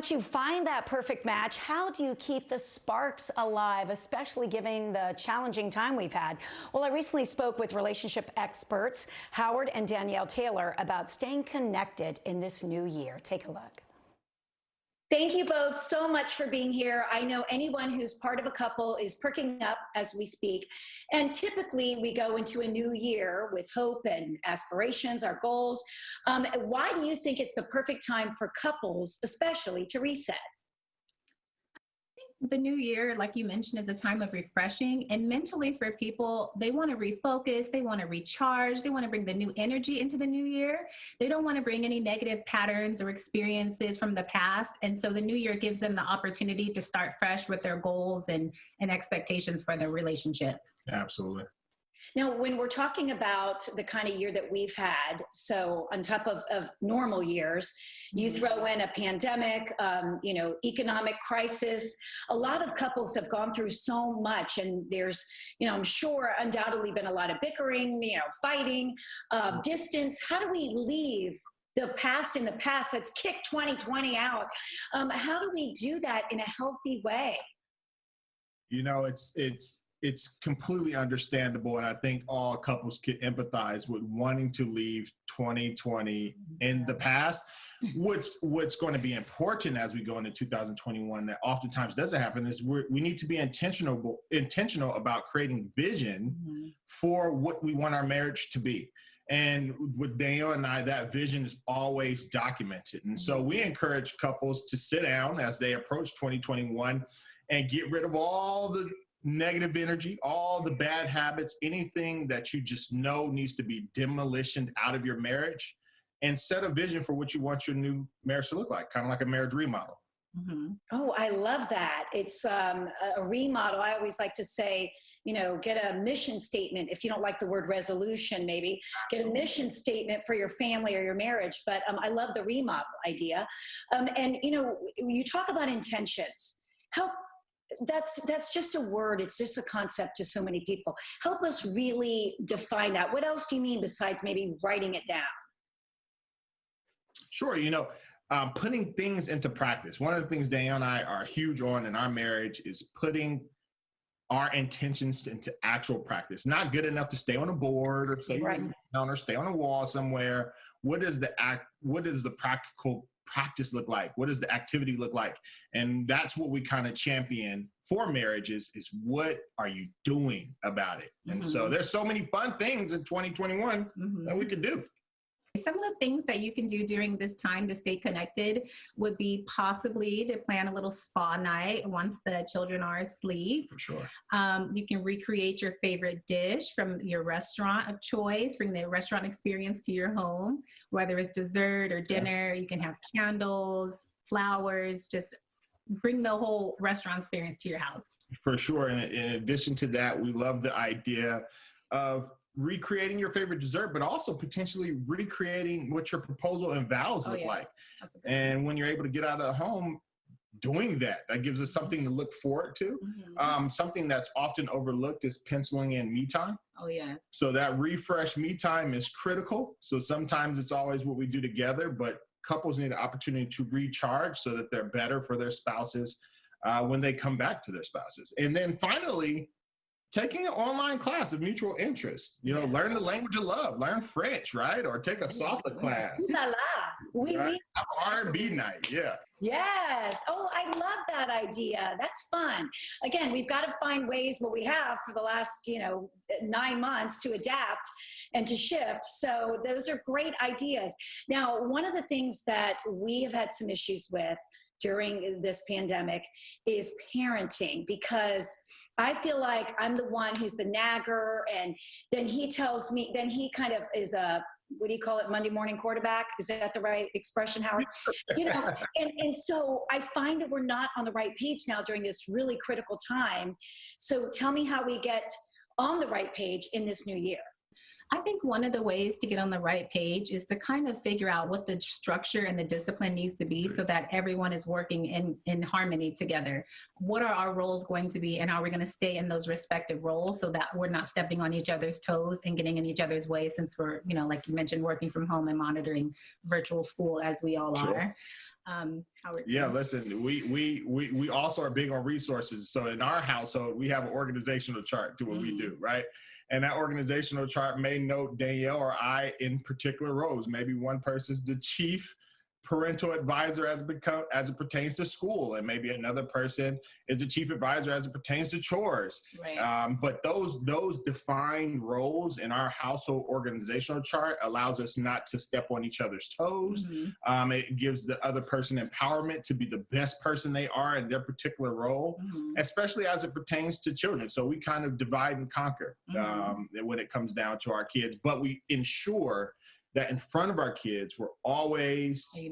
Once you find that perfect match, how do you keep the sparks alive, especially given the challenging time we've had? Well, I recently spoke with relationship experts Howard and Danielle Taylor about staying connected in this new year. Take a look. Thank you both so much for being here. I know anyone who's part of a couple is perking up as we speak. And typically we go into a new year with hope and aspirations, our goals. Why do you think it's the perfect time for couples, especially, to reset? The new year, like you mentioned, is a time of refreshing, and mentally for people, they want to refocus, they want to recharge, they want to bring the new energy into the new year. They don't want to bring any negative patterns or experiences from the past. And so the new year gives them the opportunity to start fresh with their goals and expectations for their relationship. Absolutely. Now, when we're talking about the kind of year that we've had, so on top of normal years, you throw in a pandemic, economic crisis. A lot of couples have gone through so much, and there's, I'm sure undoubtedly been a lot of bickering, fighting, distance. How do we leave the past in the past? Let's kick 2020 out. How do we do that in a healthy way? It's completely understandable, and I think all couples can empathize with wanting to leave 2020 in the past. What's going to be important as we go into 2021 that oftentimes doesn't happen is we need to be intentional about creating vision for what we want our marriage to be. And with Danielle and I, that vision is always documented. And so we encourage couples to sit down as they approach 2021 and get rid of all the negative energy, all the bad habits, anything that you just know needs to be demolitioned out of your marriage, and set a vision for what you want your new marriage to look like, kind of like a marriage remodel. Oh, I love that. It's a remodel. I always like to say, get a mission statement. If you don't like the word resolution, maybe get a mission statement for your family or your marriage. But I love the remodel idea. You talk about intentions. That's just a word. It's just a concept to so many people. Help us really define that. What else do you mean besides maybe writing it down? Sure. Putting things into practice. One of the things Danielle and I are huge on in our marriage is putting our intentions into actual practice. Not good enough to stay on a board or stay or stay on a wall somewhere. What is the practical practice look like? What does the activity look like? And that's what we kind of champion for marriages is what are you doing about it? And so there's so many fun things in 2021 that we could do. Some of the things that you can do during this time to stay connected would be possibly to plan a little spa night once the children are asleep. For sure. You can recreate your favorite dish from your restaurant of choice, bring the restaurant experience to your home, whether it's dessert or dinner. You can have candles, flowers, just bring the whole restaurant experience to your house. For sure. And in addition to that, we love the idea of recreating your favorite dessert, but also potentially recreating what your proposal and vows look like. And when you're able to get out of the home doing that gives us something to look forward to. Something that's often overlooked is penciling in me time. Oh, yes. So that refresh me time is critical. So sometimes it's always what we do together, but couples need an opportunity to recharge so that they're better for their spouses when they come back to their spouses. And then finally, taking an online class of mutual interest, learn the language of love, learn French, right? Or take a salsa class. La la. Oui, right? oui. Have an R&B night, yeah. Yes. Oh, I love that idea. That's fun. Again, we've got to find ways, what we have for the last, 9 months to adapt and to shift. So those are great ideas. Now, one of the things that we have had some issues with during this pandemic is parenting, because I feel like I'm the one who's the nagger, and then he tells me, then he kind of is a, what do you call it, Monday morning quarterback? Is that the right expression, Howard? And so I find that we're not on the right page now during this really critical time. So tell me how we get on the right page in this new year. I think one of the ways to get on the right page is to kind of figure out what the structure and the discipline needs to be so that everyone is working in harmony together. What are our roles going to be, and how are we going to stay in those respective roles so that we're not stepping on each other's toes and getting in each other's way, since we're, like you mentioned, working from home and monitoring virtual school as we all are. Howard? Yeah, listen, we also are big on resources. So in our household, we have an organizational chart to what we do, right? And that organizational chart may note Danielle or I in particular roles. Maybe one person's the chief parental advisor as it pertains to school, and maybe another person is the chief advisor as it pertains to chores. Right. But those defined roles in our household organizational chart allows us not to step on each other's toes. It gives the other person empowerment to be the best person they are in their particular role, especially as it pertains to children. So we kind of divide and conquer when it comes down to our kids, but we ensure that in front of our kids, we're always a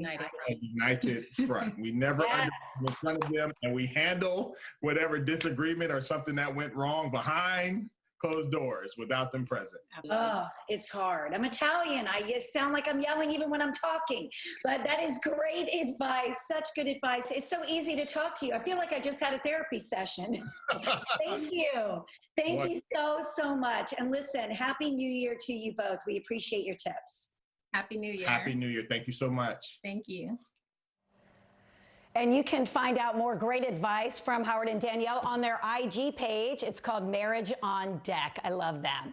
united front. We never understand in front of them, and we handle whatever disagreement or something that went wrong behind closed doors without them present. Oh, it's hard. I'm Italian. I sound like I'm yelling even when I'm talking, but that is great advice. Such good advice. It's so easy to talk to you. I feel like I just had a therapy session. Thank you. Thank you so much. And listen, Happy New Year to you both. We appreciate your tips. Happy New Year. Happy New Year. Thank you so much. Thank you. And you can find out more great advice from Howard and Danielle on their IG page. It's called Marriage on Deck. I love that.